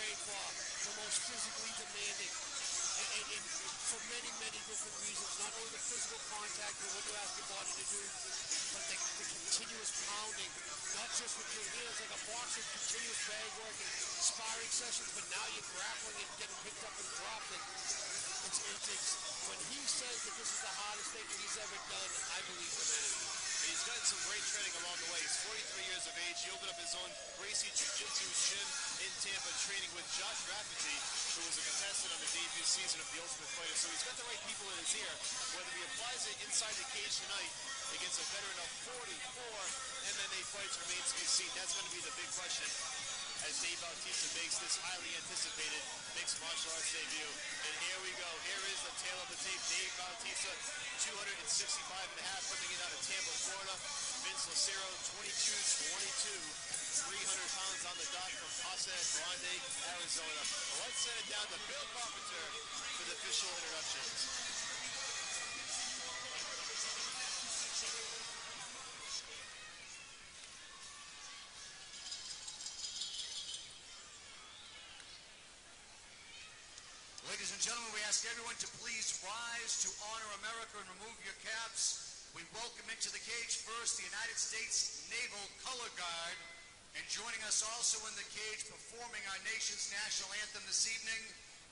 trained for the most physically demanding. And for many, many different reasons. Not only the physical contact and what you ask your body to do, but the continuous pounding. Not just with your hands like a boxer, continuous bag work and sparring sessions, but now you're grappling and getting picked up and dropped. And when he says that this is the hardest thing he's ever done, I believe the man. He's gotten some great training along the way. He's 43 years of age. He opened up his own Gracie Jiu-Jitsu gym in Tampa, training with Josh Rafferty, who was a contestant on the debut season of The Ultimate Fighter. So he's got the right people in his ear. Whether he applies it inside the cage tonight against a veteran of 44 MMA fights remains to be seen. That's going to be the big question as Dave Batista makes this highly anticipated mixed martial arts debut. And here we go. Here is the tail of the tape. Dave Batista, 265.5, coming in out of Tampa, Florida. Vince Lucero, 22-22, 300 pounds on the dot from Casa Grande, Arizona. Let's send it down to Bill Carpenter for the official introductions. Ladies and gentlemen, we ask everyone to please rise to honor America and remove your caps. We welcome into the cage first the United States Naval Color Guard. And joining us also in the cage performing our nation's national anthem this evening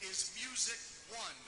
is Music One.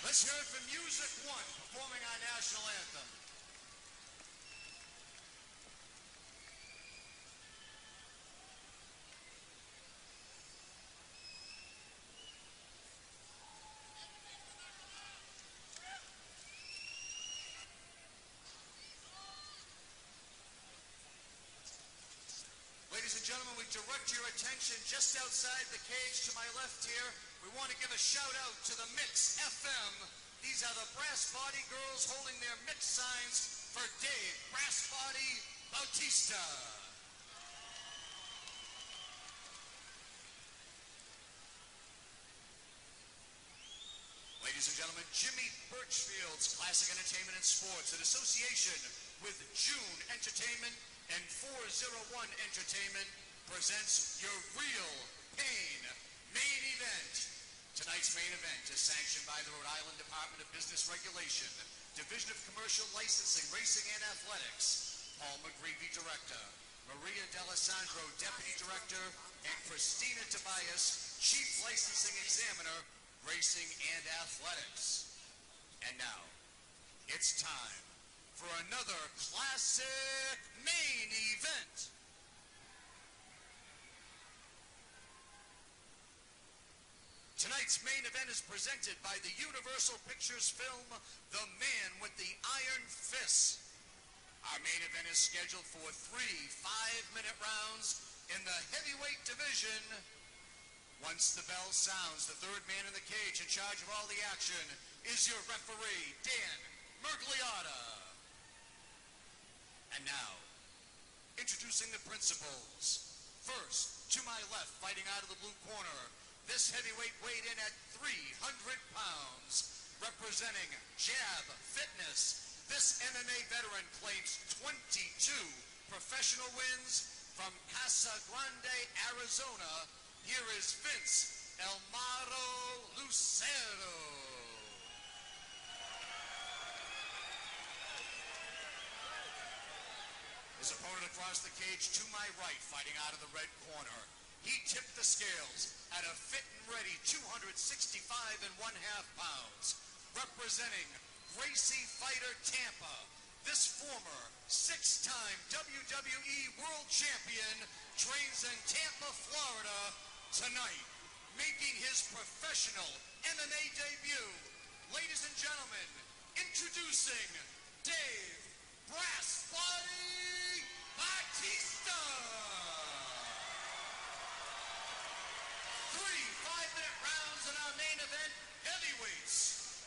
Let's hear it for Music One, performing our national anthem. Ladies and gentlemen, we direct your attention just outside the cage to my left here. We want to give a shout out to the Mix FM. These are the Brass Body Girls holding their mix signs for Dave Brass Body Batista. Ladies and gentlemen, Jimmy Birchfield's Classic Entertainment and Sports in association with June Entertainment and 401 Entertainment presents your Real Pain main event. Tonight's main event is sanctioned by the Rhode Island Department of Business Regulation, Division of Commercial Licensing, Racing and Athletics. Paul McGreevy, Director. Maria D'Alessandro, Deputy Director. And Christina Tobias, Chief Licensing Examiner, Racing and Athletics. And now, It's time for another classic main event. Tonight's main event is presented by the Universal Pictures film, The Man with the Iron Fist. Our main event is scheduled for 3 5-minute rounds in the heavyweight division. Once the bell sounds, the third man in the cage in charge of all the action is your referee, Dan Mergliotta. And now, introducing the principals. First, to my left, fighting out of the blue corner, this heavyweight weighed in at 300 pounds, representing Jab Fitness. This MMA veteran claims 22 professional wins from Casa Grande, Arizona. Here is Vince El Maro Lucero. His opponent across the cage to my right, fighting out of the red corner. He tipped the scales at a fit and ready 265 1/2 pounds, representing Gracie Fighter Tampa. This former 6-time WWE World Champion trains in Tampa, Florida. Tonight, making his professional MMA debut, ladies and gentlemen, introducing Dave Brass Body Batista. 3 5-minute rounds in our main event, heavyweights.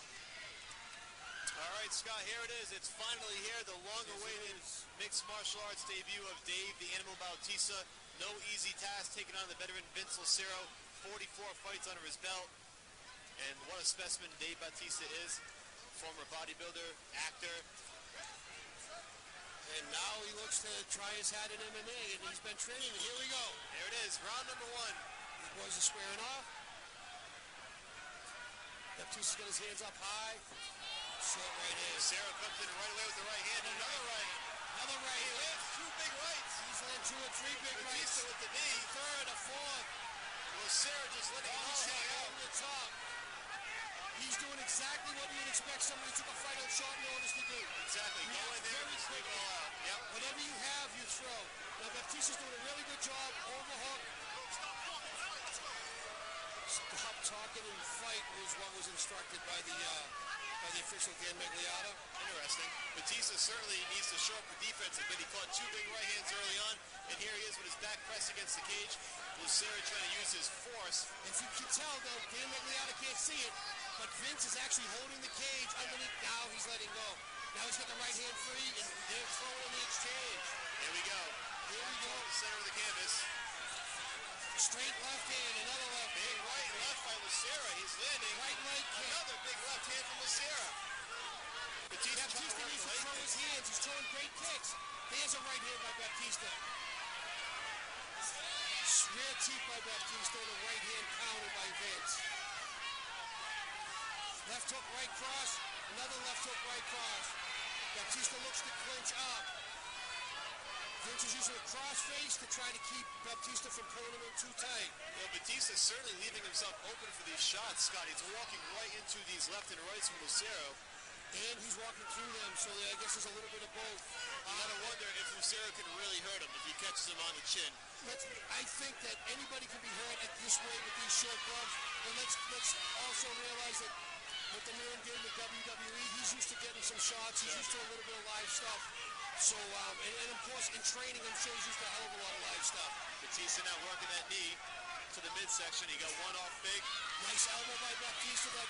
All right, Scott, here it is. It's finally here, the long-awaited mixed martial arts debut of Dave the Animal Bautista. No easy task taking on the veteran Vince Lucero. 44 fights under his belt. And what a specimen Dave Batista is. Former bodybuilder, actor. And now he looks to try his hat in MMA, and he's been training. Here we go. There it is, round number 1. These boys are squaring off. Batista's got his hands up high. Short right hand. Lucero comes in right away with the right hand. Another right. Another right. He lands 2 big rights. He's landed 2 or 3 big rights. Batista with the knee. Third, a fourth. Lucero just letting it all hang out. Over the top. He's doing exactly what you'd expect somebody who took a fight on short notice to do. Exactly. Go in there and swing it all out. Yep. Whatever you have, you throw. Now Batista's doing a really good job. Overhook. Stop talking and fight was what was instructed by the official Dan Mergliotta. Interesting. Batista certainly needs to show up the defense a bit. He caught 2 big right hands early on, and here he is with his back pressed against the cage. Lucero trying to use his force. If you can tell, though, Dan Mergliotta can't see it, but Vince is actually holding the cage underneath. Now he's letting go. Now he's got the right hand free, and they're throwing the exchange. Here we go. Here we go. Center of the canvas. Straight left hand, another left Big hand. right and left by Lucero. He's landing. Right leg kick. Another big left hand from Lucero. Batista trying to work needs the to leg throw his kick. hands. He's throwing great kicks. There's a right hand by Batista. Rear teeth by Batista, the right hand countered by Vince. Left hook, right cross. Another left hook, right cross. Batista looks to clinch up. Vince is using a cross face to try to keep Batista from pulling him in too tight. Well, Batista's certainly leaving himself open for these shots, Scott. He's walking right into these left and rights from Lucero. And he's walking through them, so I guess there's a little bit of both. You gotta wonder if Lucero can really hurt him if he catches him on the chin. I think that anybody can be hurt at this weight with these short gloves. And let's also realize that what the man did with WWE, he's used to getting some shots. He's used to a little bit of live stuff. So, and of course, in training, I'm sure he's used to a hell of a lot of live stuff. Batista now working that knee to the midsection. He got one off big. Nice elbow by Batista that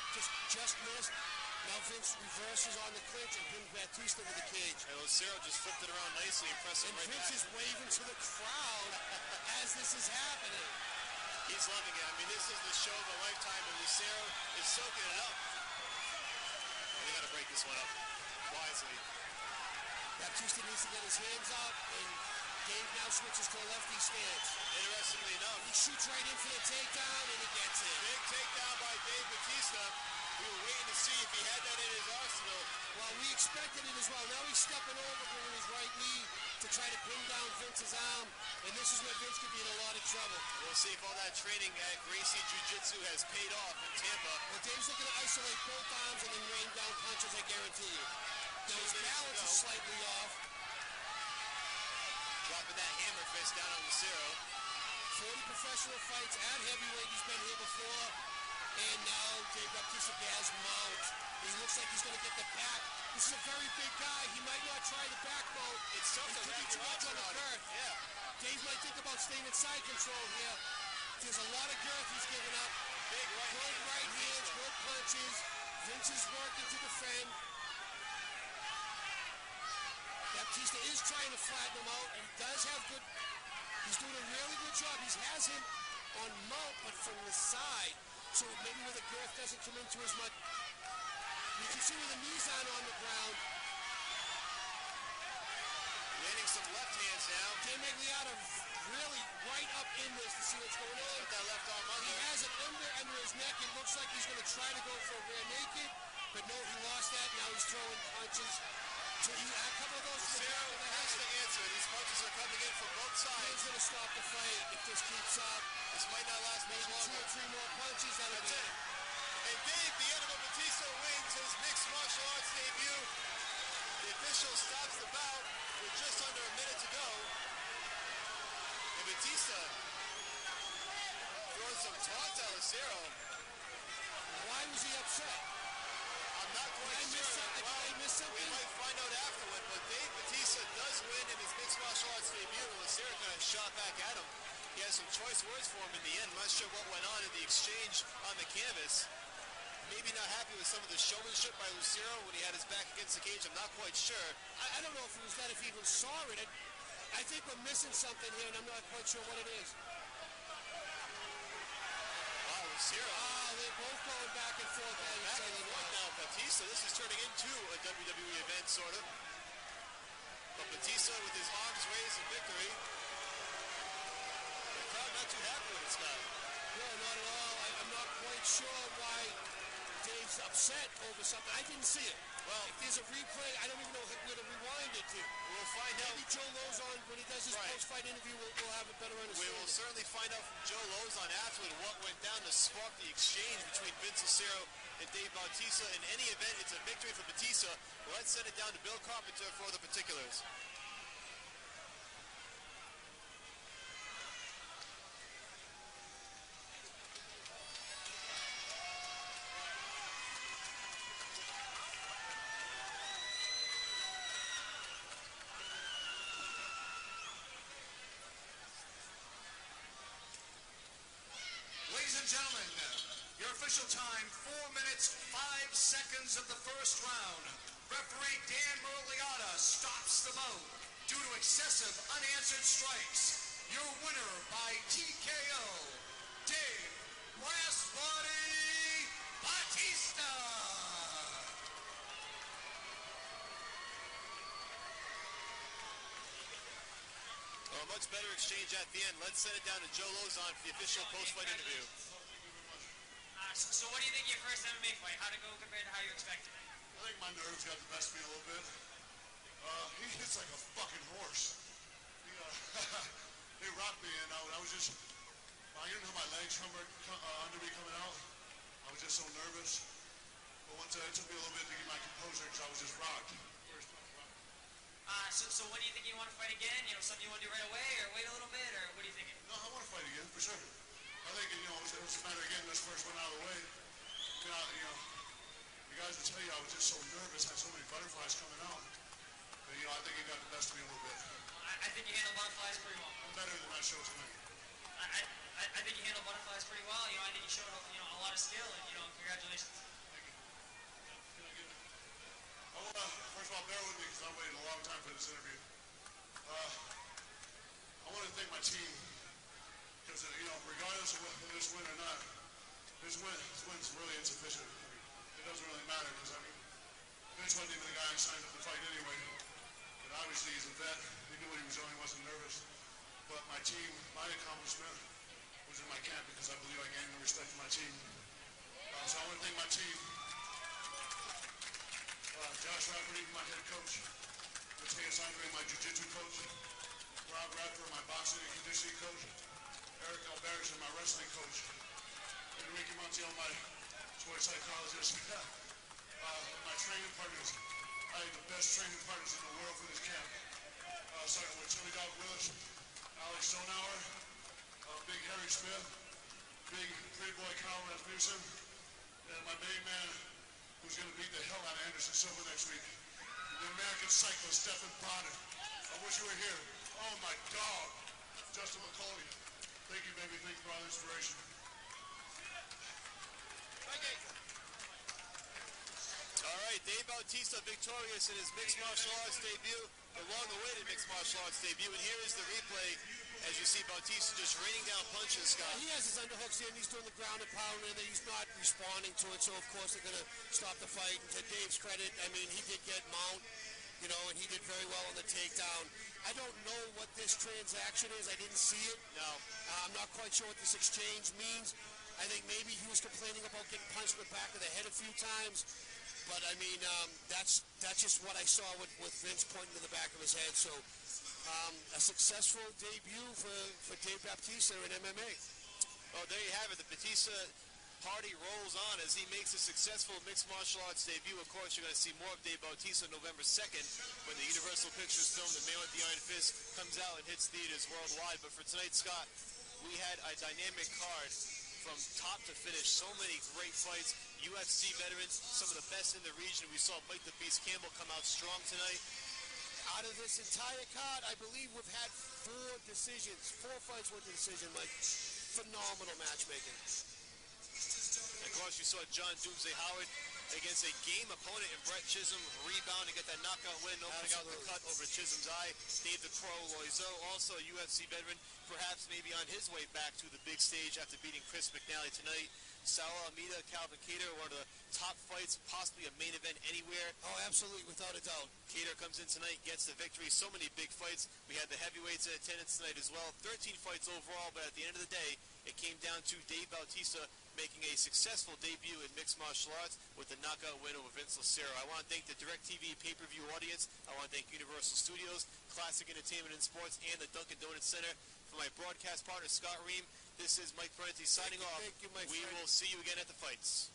just missed. Now Vince reverses on the clinch and pins Batista to the cage. And Lucero just flipped it around nicely and pressed him And right Vince back. is waving to the crowd as this is happening. He's loving it. I mean, this is the show of a lifetime, and Lucero is soaking it up. And they got to break this one up wisely. Batista needs to get his hands up, and Dave now switches to a lefty stance. Interestingly enough, He shoots right in for the takedown, and he gets it. big takedown by Dave Batista. We were waiting to see if he had that in his arsenal. Well, we expected it as well. Now he's stepping over, bringing his right knee to try to pin down Vince's arm, and this is where Vince could be in a lot of trouble. We'll see if all that training at Gracie Jiu-Jitsu has paid off in Tampa. Well, Dave's looking to isolate both arms and then rain down punches, I guarantee you. Now his balance is slightly off. Dropping that hammer fist down on Lucero. 40 professional fights at heavyweight. He's been here before. And now Dave Batista has mount. He looks like he's going to get the back. This is a very big guy. He might not try the back, though. It's tough to wrap your arms around him. Yeah. Dave might think about staying in side control here. There's a lot of girth he's giving up. Big right good hand. Right hands, good punches. Vince is working to defend. Batista is trying to flatten him out, and he does have good. He's doing a really good job. He has him on mount, but from the side, so maybe where the girth doesn't come into as much. You can see where the knees aren't on the ground. Landing some left hands now. Dan Magliata really right up in this to see what's going on. Put that left arm under. He has it under his neck. It looks like he's going to try to go for a rear naked, but no, he lost that. Now he's throwing punches. So he had a couple of those to the back of the head. That's the answer. These punches are coming in from both sides. He's going to stop the fight if this keeps up. This might not last much longer. 2 or 3 more punches. That's it. And Dave, the Animal Batista wins his mixed martial arts debut. The official stops the bout with just under a minute to go. And Batista throws some taunts at Lucero. Why was he upset? I'm not quite sure. We might find out afterward, but Dave Batista does win in his mixed martial arts debut. Lucero kind of shot back at him. He has some choice words for him in the end. I'm not sure what went on in the exchange on the canvas. Maybe not happy with some of the showmanship by Lucero when he had his back against the cage. I'm not quite sure. I don't know if it was that, if he even saw it. I think we're missing something here, and I'm not quite sure what it is. Wow, Lucero. They're both going back and forth. Back and forth now. Batista, this is turning into a WWE event, sort of. But Batista with his arms raised in victory. The crowd not too happy with this guy. No, not at all. I'm not quite sure why Dave's upset over something. I didn't see it. Well, if there's a replay, I don't even know where to rewind it to. We'll find out. Maybe Joe Lozon, when he does his post-fight interview, we'll have a better understanding. We will certainly find out from Joe Lozon afterward what went down to spark the exchange between Vince Lucero and Dave Bautista. In any event, it's a victory for Batista. Let's send it down to Bill Carpenter for the particulars. Ladies and gentlemen, your official time, 4 minutes, 5 seconds of the first round. Referee Dan Murliata stops the bout due to excessive unanswered strikes. Your winner by TKO, Dave Brass Body Batista. A much better exchange at the end. Let's send it down to Joe Lozon for the official post-fight interview. So what do you think of your first MMA fight? How'd it go compared to how you expected it? I think my nerves got the best of me a little bit. He hits like a fucking horse. He rocked me, and I was just, I didn't know my legs under me coming out. I was just so nervous. But once it took me a little bit to get my composure because I was just rocked. So when do you think you want to fight again? You know, something you want to do right away, or wait a little bit, or what are you thinking? No, I want to fight again, for sure. I think, it was a matter of getting this first one out of the way. The guys will tell you I was just so nervous, had so many butterflies coming out. But, I think it got the best of me a little bit. I think you handle butterflies pretty well. I'm better than that show tonight. I think you handle butterflies pretty well. I think you showed a lot of skill, and congratulations. Thank you. First of all, bear with me because I've waited a long time for this interview. I want to thank my team because, regardless of this win or not, this win's really insufficient. It doesn't really matter because, Vince wasn't even the guy I signed up to fight anyway. But obviously he's a vet. He knew what he was doing. He wasn't nervous. But my team, my accomplishment was in my camp because I believe I gained the respect of my team. So I want to thank my team. Josh Rafferty, my head coach. Mateus Andre, my jiu-jitsu coach. Rob Radford, my boxing and conditioning coach. Eric Alberich, my wrestling coach. Enrique Montiel, my sports psychologist. My training partners. I had the best training partners in the world for this camp. Starting with Chili Dog Willis, Alex Stonauer, Big Harry Smith, Big Pretty Boy Kyle Rasmussen, and my main man who's going to beat the hell out of Anderson Silva next week, the American cyclist Stephen Potter. I wish you were here. Oh, my dog, Justin McCauley. Thank you, baby. Thank you for all the inspiration. All right, Dave Batista victorious in his mixed martial arts debut, the long-awaited mixed martial arts debut. And here is the replay as you see Batista just raining down punches, Scott. He has his underhooks in, he's doing the ground and pound, and he's not responding to it, so of course they're going to stop the fight. And to Dave's credit, I mean, he did get mount, you know, and he did very well on the takedown. I don't know what this transaction is. I didn't see it. No. I'm not quite sure what this exchange means. I think maybe he was complaining about getting punched in the back of the head a few times. But, I mean, that's just what I saw with Vince pointing to the back of his head. So, a successful debut for Dave Batista in MMA. Well, there you have it. The Batista party rolls on as he makes a successful mixed martial arts debut. Of course, you're going to see more of Dave Batista November 2nd when the Universal Pictures film The Man with the Iron Fist comes out and hits theaters worldwide. But for tonight, Scott, we had a dynamic card from top to finish. So many great fights. UFC veterans, some of the best in the region. We saw Mike the Beast Campbell come out strong tonight. Out of this entire card, I believe we've had 4 decisions. 4 fights with a decision, Mike. Phenomenal matchmaking. Of course, you saw John Doomsday Howard against a game opponent in Brett Chisholm rebound and get that knockout win, opening out the cut over Chisholm's eye. Dave the Crow Loiseau, also a UFC veteran, perhaps maybe on his way back to the big stage after beating Chris McNally tonight. Saul Almeida, Calvin Kattar, one of the top fights, possibly a main event anywhere. Oh, absolutely, without a doubt. Kattar comes in tonight, gets the victory. So many big fights. We had the heavyweights in attendance tonight as well. 13 fights overall, but at the end of the day, it came down to Dave Batista making a successful debut in mixed martial arts with the knockout win over Vince Lucero. I want to thank the DirecTV pay-per-view audience. I want to thank Universal Studios, Classic Entertainment and Sports, and the Dunkin' Donuts Center. For my broadcast partner, Scott Ream, this is Mike Parenti signing off. Thank you, my We friend. will see you again at the fights.